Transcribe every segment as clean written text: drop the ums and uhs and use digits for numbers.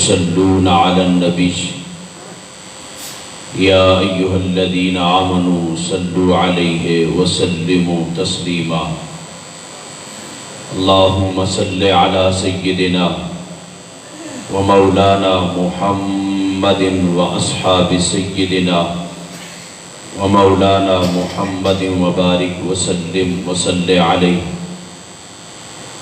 يصلون على النبي يا أيها الذين آمنوا صلوا عليه وسلموا تسليما اللهم صل على سيدنا ومولانا محمد وأصحاب سيدنا ومولانا محمد وبارك وسلم وصل عليه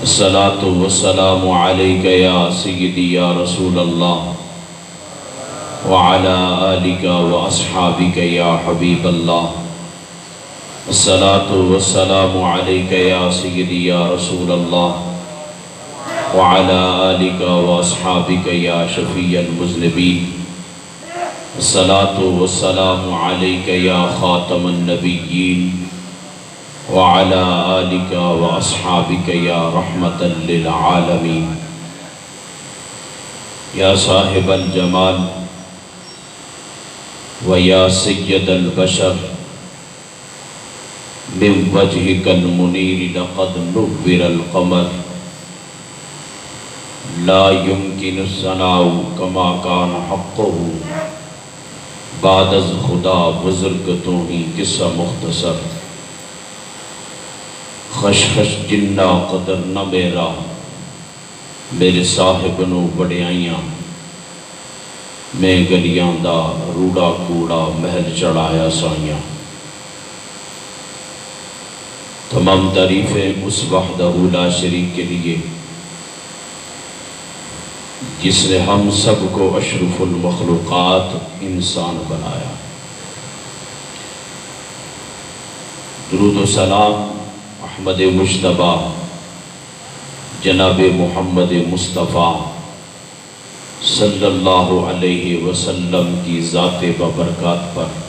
الصلاة والسلام عليك يا سيدي يا رسول الله وعلى آلك وأصحابك يا حبيب الله الصلاة والسلام عليك يا سيدي يا رسول الله وعلى آلك وأصحابك يا شفيع المذنبين الصلاة والسلام عليك يا خاتم النبيين وعلى آلك وأصحابك يا رحمة للعالمين يا صاحب الجمال ويا سيد البشر من وجهك المنير لقد نور القمر لا يمكن الثناء كما كان حقه بعد از خدا بزرگ تو ہی قصہ مختصر خشخش جنہ قدر نہ میرا میرے صاحب نو بڑیائیاں میں گلیاں دا روڑا کوڑا محل چڑھایا سائیاں تمام تعریفیں اس وحدہ لا شریک کے لیے جس نے ہم سب کو اشرف المخلوقات انسان بنایا. درود و سلام احمد مجتبیٰ جناب محمد مصطفیٰ صلی اللہ علیہ وسلم کی ذات ببرکات پر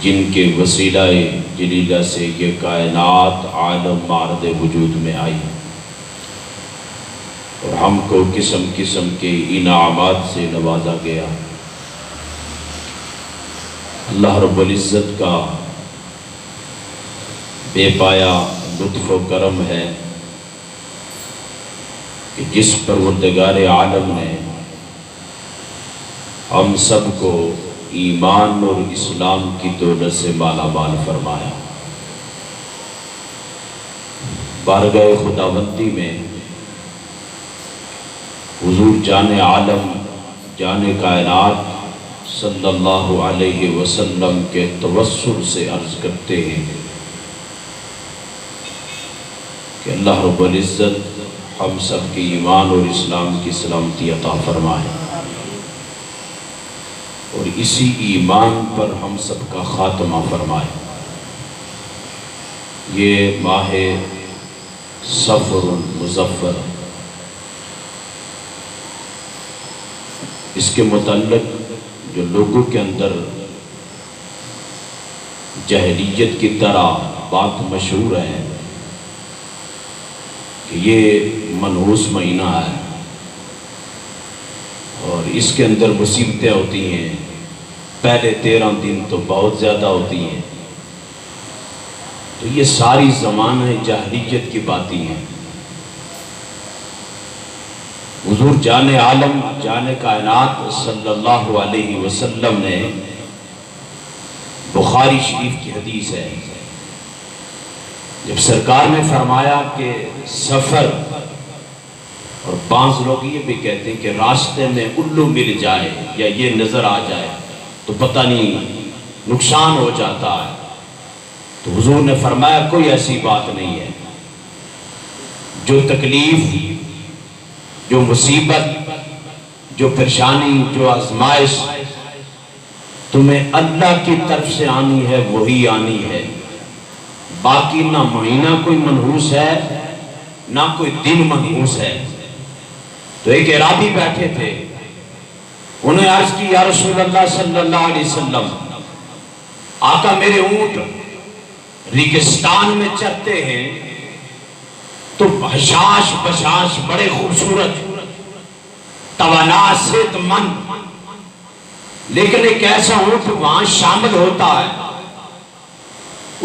جن کے وسیلہ جلیلہ سے یہ کائنات عالم مارد وجود میں آئی اور ہم کو قسم قسم کے انعامات سے نوازا گیا. اللہ رب العزت کا بے پایا لطف و کرم ہے کہ جس پروردگار عالم نے ہم سب کو ایمان اور اسلام کی دولت سے مالا مال فرمایا. بارگاہ خداوندی میں حضور جان عالم جان کائنات صلی اللہ علیہ وسلم کے توسل سے عرض کرتے ہیں کہ اللہ رب العزت ہم سب کی ایمان اور اسلام کی سلامتی عطا فرمائے اور اسی ایمان پر ہم سب کا خاتمہ فرمائے. یہ ماہ صفر مظفر اس کے متعلق جو لوگوں کے اندر جاہلیت کی طرح بات مشہور ہے کہ یہ منحوس مہینہ ہے اور اس کے اندر مصیبتیں ہوتی ہیں. پہلے 13 دن تو بہت زیادہ ہوتی ہیں. تو یہ ساری زمانہ جاہلیت کی باتیں ہیں. حضور جان عالم جان کائنات صلی اللہ علیہ وسلم نے بخاری شریف کی حدیث ہے جب سرکار نے فرمایا کہ سفر اور بعض لوگ یہ بھی کہتے ہیں کہ راستے میں الو مل جائے یا یہ نظر آ جائے تو پتہ نہیں نقصان ہو جاتا ہے. تو حضور نے فرمایا کوئی ایسی بات نہیں ہے. جو تکلیف جو مصیبت جو پریشانی جو آزمائش تمہیں اللہ کی طرف سے آنی ہے وہی آنی ہے. باقی نہ مہینہ کوئی منحوس ہے نہ کوئی دن منحوس ہے. تو ایک اعرابی بیٹھے تھے, انہیں عرض کی یا رسول اللہ صلی اللہ علیہ وسلم آقا میرے اونٹ ریگستان میں چرتے ہیں تو حشاش بشاش بڑے خوبصورت توانا صحت مند, لیکن ایک ایسا اونٹ وہاں شامل ہوتا ہے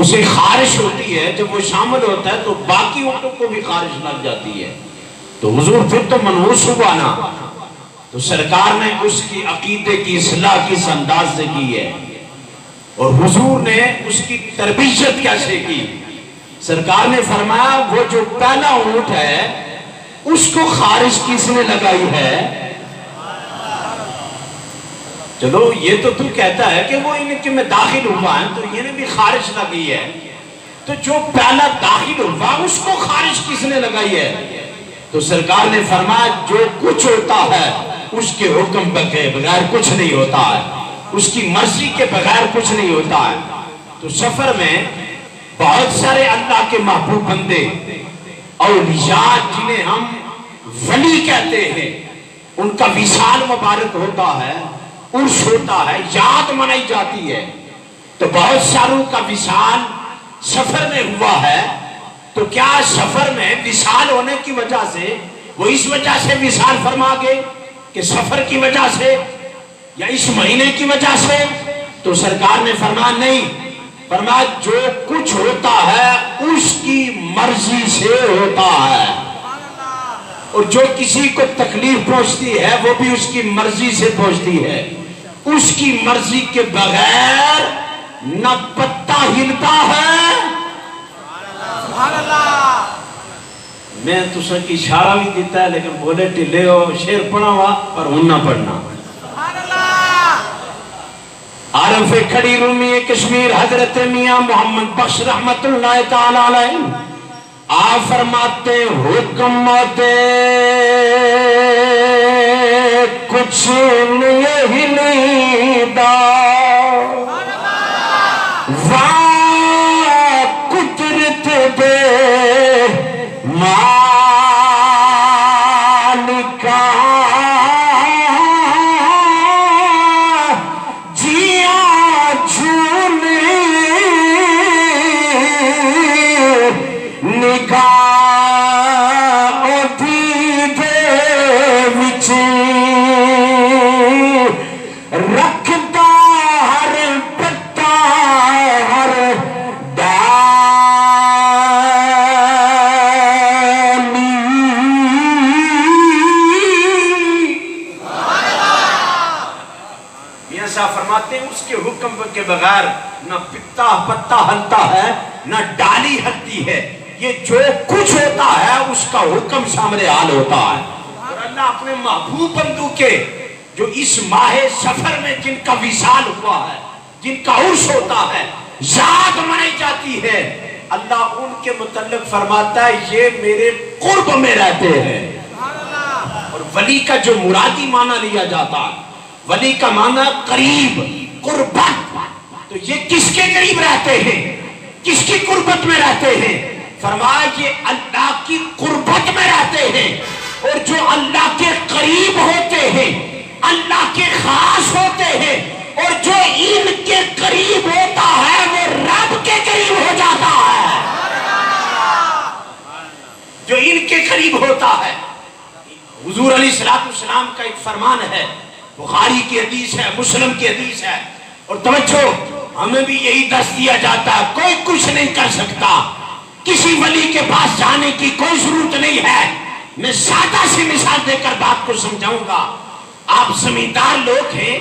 اسے خارش ہوتی ہے, جب وہ شامل ہوتا ہے تو باقی اونٹوں کو بھی خارش لگ جاتی ہے. تو حضور پھر تو منحوس ہوا نا, تو سرکار نے اس کی عقیدے کی اصلاح کس انداز سے کی ہے اور حضور نے اس کی تربیت کیسے کی؟ سرکار نے فرمایا وہ جو پہلا اونٹ ہے اس کو خارش کس نے لگائی ہے؟ چلو یہ تو کہتا ہے کہ وہ ان کے میں داخل ہوا ہے تو یہ نے بھی خارش لگی ہے، تو جو پہلا داخل ہوا اس کو خارش کس نے لگائی ہے؟ تو سرکار نے فرمایا جو کچھ ہوتا ہے اس کے حکم کے بغیر کچھ نہیں ہوتا ہے، اس کی مرضی کے بغیر کچھ نہیں ہوتا ہے۔ تو سفر میں بہت سارے اللہ کے محبوب بندے اولیاء جنہیں ہم ولی کہتے ہیں ان کا وصال مبارک ہوتا ہے، عرس ہوتا ہے، یاد منائی جاتی ہے، تو بہت ساروں کا وصال سفر میں ہوا ہے۔ تو کیا سفر میں وصال ہونے کی وجہ سے وہ اس وجہ سے وصال فرما گئے کہ سفر کی وجہ سے یا اس مہینے کی وجہ سے؟ تو سرکار نے فرمایا نہیں، فرمایا جو کچھ ہوتا ہے اس کی مرضی سے ہوتا ہے، اور جو کسی کو تکلیف پہنچتی ہے وہ بھی اس کی مرضی سے پہنچتی ہے، اس کی مرضی کے بغیر نہ پتا ہلتا ہے۔ میں تسا کی اشارہ بھی دیتا ہے لیکن بولے ٹلے ہو شیر پڑھا ہوا پر ہن نہ پڑھنا۔ عارف کھڑی رومی کشمیر حضرت میاں محمد بخش رحمت اللہ تعالی علیہ آپ فرماتے حکم دے کچھ نہیں دا قدرت دے مالکا جیا جھولے نگاہ دی دے وچ رکھتا ہر پتا ہر فرماتے ہیں اس کے حکم کے بغیر نہ پتا ہلتا ہے نہ ڈالی ہلتی ہے، یہ جو کچھ ہوتا ہے اس کا حکم شامل حال ہوتا ہے۔ اور اللہ اپنے محبوب بندوں کے جو اس ماہ سفر میں جن کا وصال ہوا ہے، جن کا عرس ہوتا ہے، یاد منائی جاتی ہے، اللہ ان کے متعلق فرماتا ہے یہ میرے قرب میں رہتے ہیں۔ اور ولی کا جو مرادی معنی لیا جاتا ہے، ولی کا معنی قریب، قربت، تو یہ کس کے قریب رہتے ہیں، کس کی قربت میں رہتے ہیں؟ فرمایا یہ اللہ کی قربت میں رہتے ہیں، اور جو اللہ کے قریب ہوتے ہیں، اللہ کے خاص ہوتے ہیں، اور جو ان کے قریب ہوتا ہے وہ رب کے قریب ہو جاتا ہے۔ جو ان کے قریب ہوتا ہے، حضور علیہ السلام کا ایک فرمان ہے، بخاری کی حدیث ہے، مسلم کی حدیث ہے، اور توجہ ہمیں بھی یہی دس دیا جاتا ہے کوئی کچھ نہیں کر سکتا، کسی ولی کے پاس جانے کی کوئی ضرورت نہیں ہے۔ میں سادہ سی مثال دے کر بات کو سمجھاؤں گا۔ آپ زمیندار لوگ ہیں،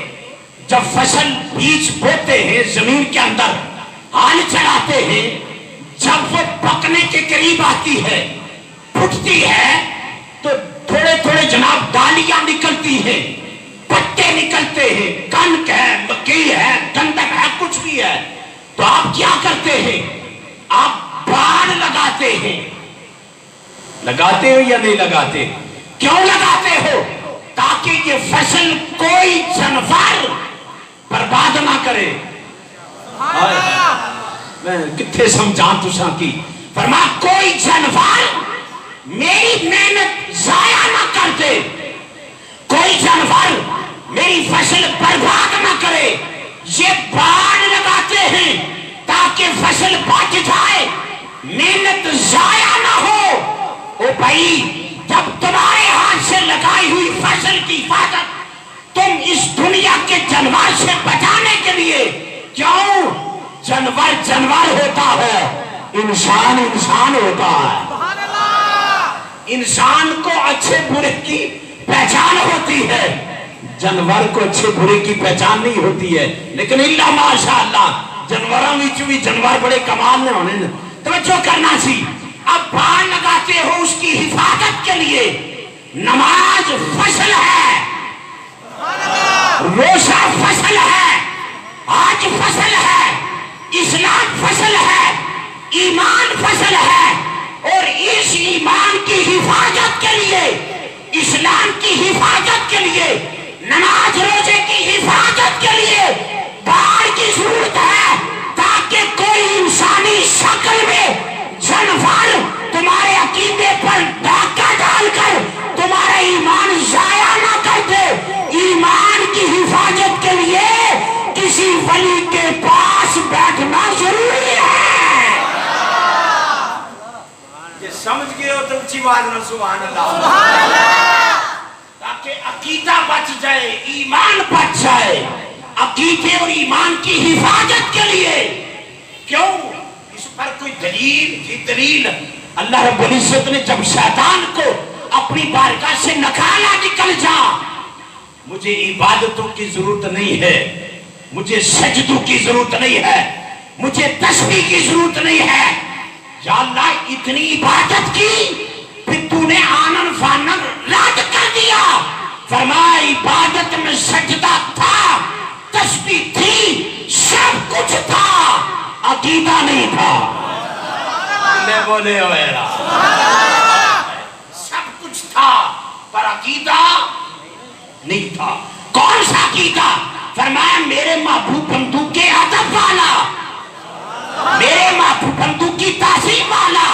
جب فصل بیج بوتے ہیں زمین کے اندر ہال چلاتے ہیں، جب وہ پکنے کے قریب آتی ہے، پھٹتی ہے، تو تھوڑے تھوڑے جناب ڈالیاں نکلتی ہیں، پتے نکلتے ہیں، کنک ہے، مکئی ہے، گندم ہے، کچھ بھی ہے، تو آپ کیا کرتے ہیں؟ آپ باڑ لگاتے ہیں۔ لگاتے ہو یا نہیں لگاتے؟ کیوں لگاتے ہو؟ تاکہ یہ فصل کوئی جانور برباد نہ کرے۔ میں کتنے سمجھان تساں کی، فرما کوئی جانور میری محنت ضائع نہ کر دے، کوئی جانور میری فصل برباد نہ کرے۔ یہ باڑ لگاتے ہیں تاکہ فصل بچ جائے، محنت ضائع نہ ہو۔ او بھائی جب تمہارے ہاتھ سے لگائی ہوئی فصل کی حفاظت تم اس دنیا کے جانور سے بچانے کے لیے، کیوں؟ جانور جانور ہوتا ہے، انسان انسان ہوتا ہے۔ انسان کو اچھے برے کی پہچان ہوتی ہے، جانور کو اچھے برے کی پہچان نہیں ہوتی ہے، لیکن اللہ ماشاءاللہ جانوراں وچ بھی جانور بڑے کمال نے ہونے. توجہ کرنا سی. اب باڑ لگاتے ہو اس کی حفاظت کے لیے. نماز فصل ہے، روزہ فصل ہے، حج فصل ہے، اسلام فصل ہے، ایمان فصل ہے. اور اس ایمان کی حفاظت کے لیے، اسلام کی حفاظت کے لیے، نماز روزے کی حفاظت کے لیے باڑ کی ضرورت ہے، تاکہ کوئی انسانی شکل میں جانور تمہارے عقیدے پر ڈاکہ ڈال کر تمہارا ایمان ضائع نہ کر دے. ایمان کی حفاظت کے لیے کسی ولی کے پاس بیٹھنا ضروری ہے. یہ سمجھ گئے ہو تو اچھی بات نہ سبحان اللہ، تاکہ عقیدہ بچ جائے، ایمان بچ جائے. عقیدے اور ایمان کی حفاظت کے لیے. کیوں؟ اس پر کوئی دلیل کی دلیل. اللہ رب العزت نے جب شیطان کو اپنی بارگاہ سے نکالا، نکل جا، مجھے عبادتوں کی ضرورت نہیں ہے، مجھے سجدوں کی ضرورت نہیں ہے، مجھے تسبیح کی ضرورت نہیں ہے. یا اللہ اتنی عبادت کی پھر تو نے آنن فانن رد کر دیا. فرمایا عبادت میں سجدہ تھا، تسبیح تھی، سب کچھ تھا، عقیدہ نہیں تھا. بولے ہوئے سب کچھ تھا پر عقیدہ نہیں تھا. کون سا عقیدہ؟ فرمایا میرے محبوب بندو کے ادب والا، میرے محبوب بندو کی تعظیم والا،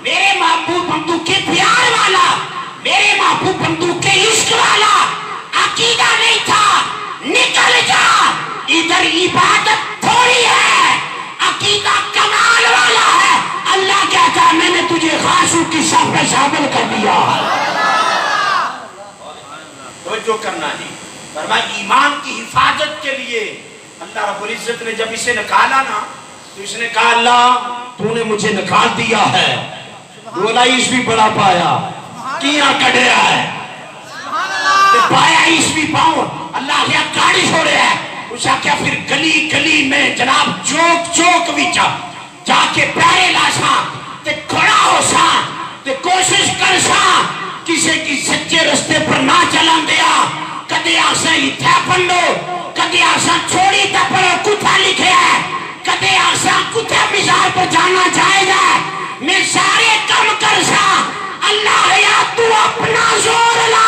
میرے محبوب بندو کے پیار والا، میرے محبوب بندو کے عشق والا عقیدہ نہیں تھا. نکل جا، ادھر عبادت تھوڑی ہے، عقیدہ کمال والا ہے. اللہ کہتا ہے میں نے تجھے خاصوں کی صف میں شامل کر دیا. توجہ کرنا ہے. فرمایا ایمان کی حفاظت کے لیے اللہ رب العزت نے جب اسے نکالا نا تو اس نے کہا اللہ تو نے مجھے نکال دیا ہے، گولا اس بھی بڑا پایا کیا کڑیا ہے، پایا اس بھی پاؤں. اللہ کیا گاڑی چھوڑے ہے. اسا کیا پھر گلی گلی میں جناب چوک چوک وچا جا کے پیرے لاشاں تے کھڑا ہو ساں تے کوشش کر ساں کسی کی سچے رستے پر نہ چلان دیا. کدے آسا اتھا پنڈو، کدے آسا چھوڑی تا پڑھو کتھا لکھے ہے، کدے آسا کتھا مثال پر جانا جائے گا. میں سارے کم کر ساں. اللہ یا تو اپنا زور لا،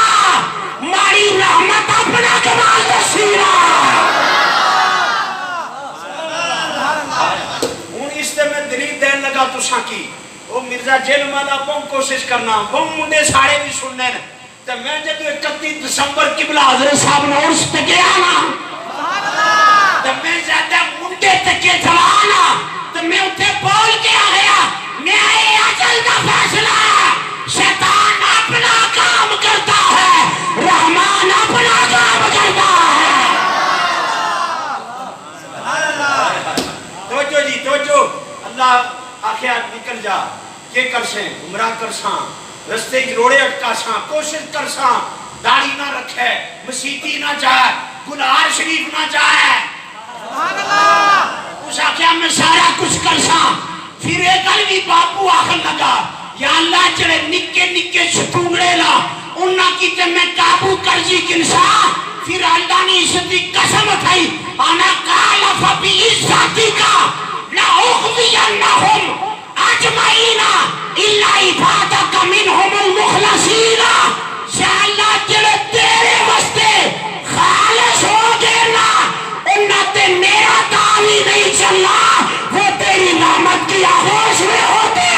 ماری رحمت اپنا کمال دسیرا. میں دلیل دین لگا تو ساکی وہ مرزا جیل مالا بہم کوشش کرنا بہم منڈے ساڑے بھی سننے تو میں جب 31 دسمبر قبلہ حضرت صاحب نے عرص تک گیا نا تو میں زیادہ منڈے تک کے جوانا تو میں اتھے بول کے آیا میں آئے اجل کا فیصلہ. شیطان اپنا کام کرتا ہے، رحمان اپنا کام کرتا ہے. توجہ جی توجہ. اللہ آخیا نکل جا، یہ کر سیں عمرہ کر ساں، رستے روڑے اٹکا ساں، کوشش کر ساں، داڑھی نہ رکھے، مسیتی نہ جائے، گلہار شریف نہ جائے. اس آخیا میں سارا کچھ کر ساں. پھر ایک بھی باپو آخر لگا یا اللہ چلے نکے نکے ستونگڑے لا انہاں کی تے میں قابو کر جی کنسا. پھر اللہ نے عزتی قسم اٹھائی انا قال فبی عزتی کا لأغوینہم اجمعین الا عبادک منہم المخلصین. یا اللہ چلے تیرے واسطے خالص ہو گئے نا انہاں تے میرا دعوی نہیں چلنا، وہ تیری نعمت کی آغوش میں ہوتے ہیں.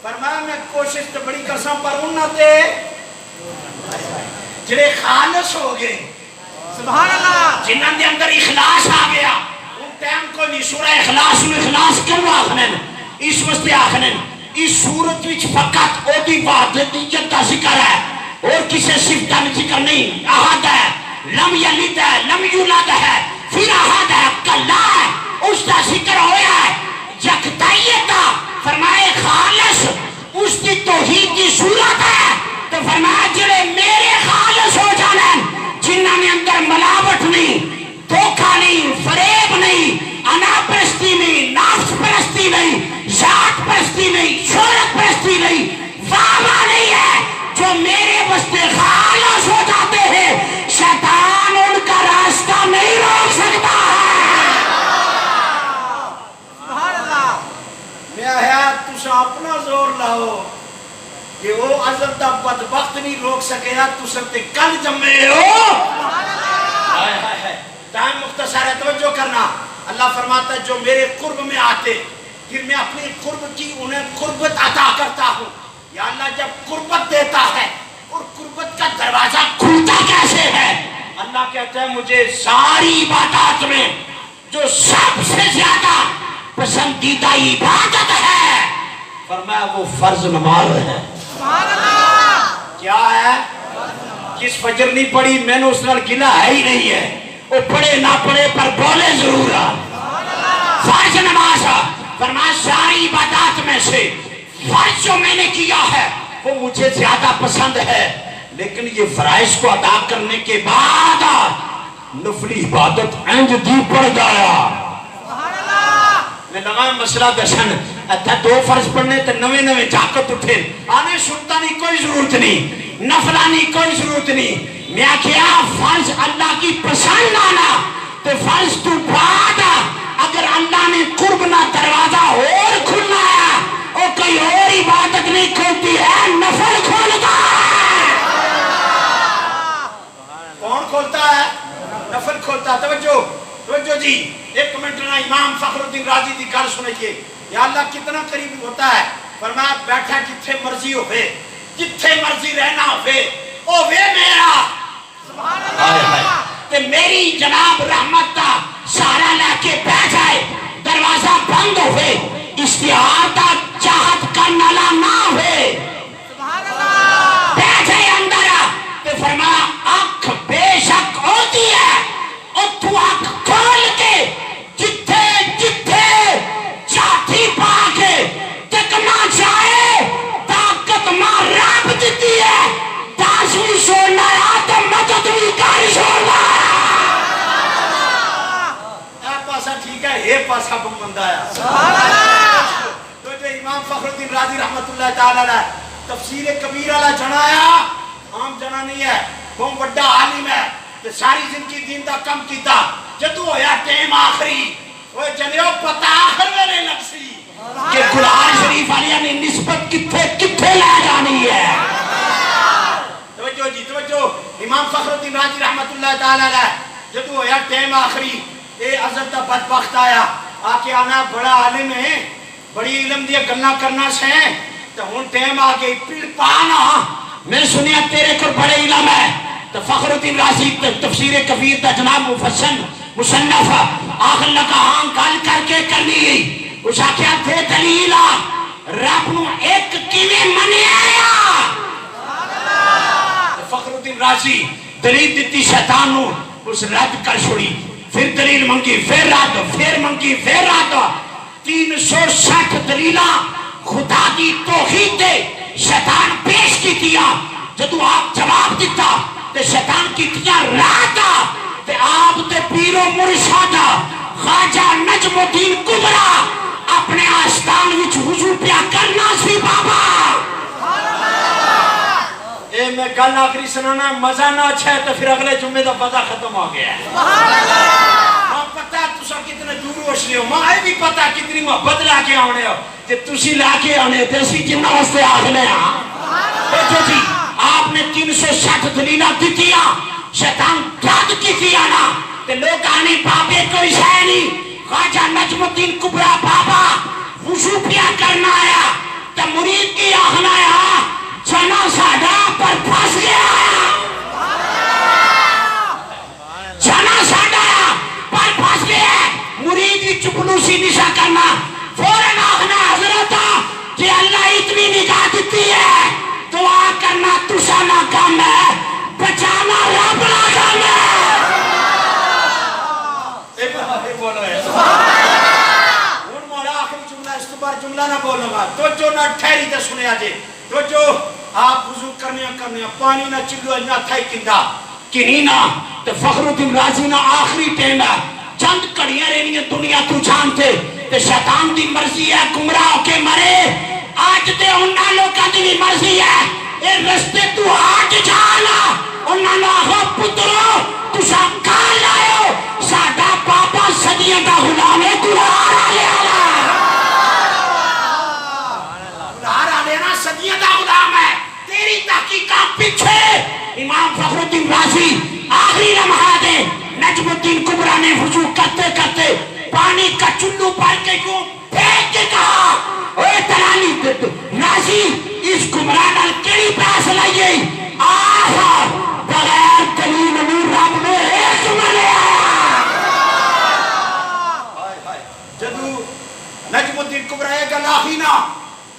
فرمایا میں کوشش تو بڑی قسم پر انہاں تے جڑے خالص ہو گئے سبحان اللہ، جنہاں دے اندر اخلاص آ گیا. ان ٹائم کو نہیں سورہ اخلاص میں اخلاص کیوں آخنن اس واسطے آخنن اس صورت وچ فقط او دی وحدانیت دا ذکر ہے اور کسی صفت کا ذکر نہیں. احد ہے، لم یلد ہے، لم یولد ہے، پھر احد ہے، کلا ہے، اس کا ذکر ہویا ہے. یکتائیت فرمائے خالص انہوں نے اندر ملاوٹ نہیں، دھوکہ نہیں، فریب نہیں، انا پرستی نہیں، نفس پرستی نہیں، ذات پرستی نہیں، شہرت پرستی نہیں، واہ نہیں ہے جو میرے واسطے خالص ہو جاتے ہیں، شیطان ان کا راستہ نہیں روک سکتا ہے۔ سبحان اللہ۔ میں حیات تسا اپنا زور لاؤ کہ وہ ازل دا بدبخت نہیں روک سکے گا، تسا تے کل جمعے ہو۔ ہائے ہائے ہائے، ٹائم مختصر ہے، توجہ کرنا۔ اللہ فرماتا ہے جو میرے قرب میں آتے پھر میں اپنی قرب کی انہیں قربت عطا کرتا ہوں۔ یا اللہ جب قربت دیتا ہے اور قربت کا دروازہ کھلتا کیسے ہے؟ اللہ کہتا ہے مجھے ساری عبادات میں جو سب سے زیادہ پسندیدہ عبادت ہے، فرمایا وہ فرض نماز ہے۔ سبحان اللہ۔ کیا ہے؟ جس فجر نہیں پڑھی میں نے اس نال گلہ ہے ہی نہیں ہے، وہ پڑھے نہ پڑھے پر بولے ضرور ہے۔ فرض نماز ہے، فرمایا ساری عبادات میں سے فرض جو میں نے کیا ہے وہ مجھے زیادہ پسند ہے، لیکن یہ فرائض کو ادا کرنے کے بعد نفلی عبادت انج دی پڑ گیا۔ میں لگا مسئلہ دشن اتھا دو فرض پڑھنے تے نوے نوے جاکت اٹھے، آنے سنتا نہیں کوئی ضرورت نہیں، نفلانی کوئی ضرورت نہیں۔ میں کیا فرض اللہ کی پسند آنا تو فرض تو بعد اگر اللہ نے قرب نہ دروازہ اور کھلنا ہے اور کوئی اور عبادت نہیں کھولتی ہے، نفل کھولتا ہے۔ کون کھولتا ہے؟ نفل کھولتا ہے۔ توجہ جی، ایک منٹ نا امام فخر الدین رازی دی گل سنئیے۔ یا اللہ کتنا قریب ہوتا ہے، فرمایا بیٹھا جتھے مرضی ہوئے، جتھے مرضی رہنا ہوئے، او وے میرا سبحان اللہ۔ تے میری جناب رحمت دا سارا لے کے بیٹھ جائے، دروازہ بند ہوئے، اشتہار دا چاہت کا نالا نہ ہوئے، سبحان اللہ۔ بیٹھے اندر تے فرمایا آنکھ بے شک ہوتی ہے، اور تو آنکھ کھول کے جتھے جتھے چاٹھی پا کے تکنا چاہے طاقت ماں رب دیتی ہے، داس بھی چھوڑنا ہے تو مدد بھی کر چھوڑنا ہے۔ اے پاسا ٹھیک ہے، یہ پاسا بمبندہ ہے۔ سبحان اللہ۔ تو جو امام فخر الدین رازی رحمت اللہ تعالیٰ علیہ تفسیر کبیر علیہ جنایا، عام جنا نہیں ہے، بہت بڑا عالم ہے، تو ساری زندگی دین دا کم کیتا، جدو ہویا ٹیم آخری وہ جنیو پتہ آخر میں نہیں لگسی کہ قرآن شریف علیہ نے نسبت کتھے لے جانی ہے۔ توجہ جی توجہ، امام فخر الدین رازی رحمت اللہ تعالیٰ علیہ جدو ہویا ٹیم آخری، اے عزت دا بدبخت آیا، آکے آنا بڑا عالم ہے، بڑی علم دیا گلنا کرنا سے ہیں، تو ہون ٹیم آگئی پیڑ پانا، میں سنیا تیرے کو بڑے علم ہے، تو فخر الدین رازی تفسیر کبیر دا جناب مفسن مصنف آخر لگا ہاں گل کر کے کرنی گئی، اس آکھیا تھے دلیلہ رب نو ایک کیویں منی آیا۔ فخر الدین رازی دلیل دیتی شیطان نو، اس رد کر چھوڑی، پھر دلیل منگی، پھر رد، پھر منگی، پھر رد، 360 دلیلہ خدا دی توحید دے شیطان پیش کی دیا۔ جدو آپ جواب دیتا تے شیطان کی تیا راتا تے آپ تے پیر و مرشد خواجہ نجم الدین کبرا اپنے آستان وچ وضو پیا کرنا سی بابا۔ اے میں گل آخری سنانا، مزہ نہ اچھا ہے تو پھر اگلے جمعے دا پتہ ختم ہو گیا ہے۔ ماں پتہ تسا کتنے دور ہوش رہے ہو، ماں اے بھی پتہ کتنی محبت لا کے آنے ہو، کہ تسی لا کے آنے تے اسی جنہ واسطے آخنے ہاں۔ دیکھو جی آپ نے 360 دلیلہ دیتیا، شیطان رد کیتیا نا، تے لوگ آنے بابے کوئی شے نہیں، خواجہ نجم الدین کبرا بابا وضو پیا کرنا آیا، تے مرید کی آخنا آیا چنا ساڑا پر پھنس گیا، چنا ساڑا پر پھنس گیا، مرید کی چپلوسی نشا کرنا، فوراً آخنا حضرت کہ اللہ اتنی نگاہ دیتی ہے، دعا کرنا تسانا کام ہے، بچانا رب نا کام ہے۔ ہون مولا آخری جملہ اس کے بعد جملہ نہ بولنا گا، تو جو نہ ٹھہری تے سنے آجے، تو جو آپ وضو کرنے پانی نہ چلو نہ تھائی کندہ کنی نہ تے فخر الدین رازی نا آخری ٹائم ہے چند کڑیاں رہنی دنیا تو جانتے تے شیطان دی مرضی ہے گمراہ ہو کے مرے آج تے انہاں لوکاں دی بھی مرضی ہے اے رستے تو ہٹ جانا انہاں نے آخو پترو تساں کہاں لائے ہو ساڈا پاپا صدیاں دا غلام ہے قرآن آلے صدیاں دا غلام ہے تیری تحقیقات پیچھے امام فخر الدین رازی آخری لمحات نجم الدین کبریٰ نے وضو کرتے کرتے پانی کا چلو پھر کے یوں پھینک کے کہا اے ترانی رازی اس گمراہ نال کیڑی پیاس لائیے آہا بغیر دلیل نور رب نے ایک ملیا جدو نجم الدین کبریٰ ایک گلاہی نا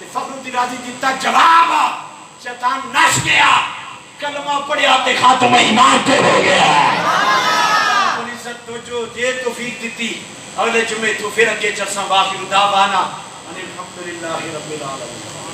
فخر الدین رازی دیتا جواب شیطان نش گیا کلمہ پڑھیا تے خاتم ایمان پہ ہو گیا عزت تو جو دے توفیق دیتی اگلے جمعے تو پھر اگے چرساں باقی دعوانا الحمدللہ رب العالمین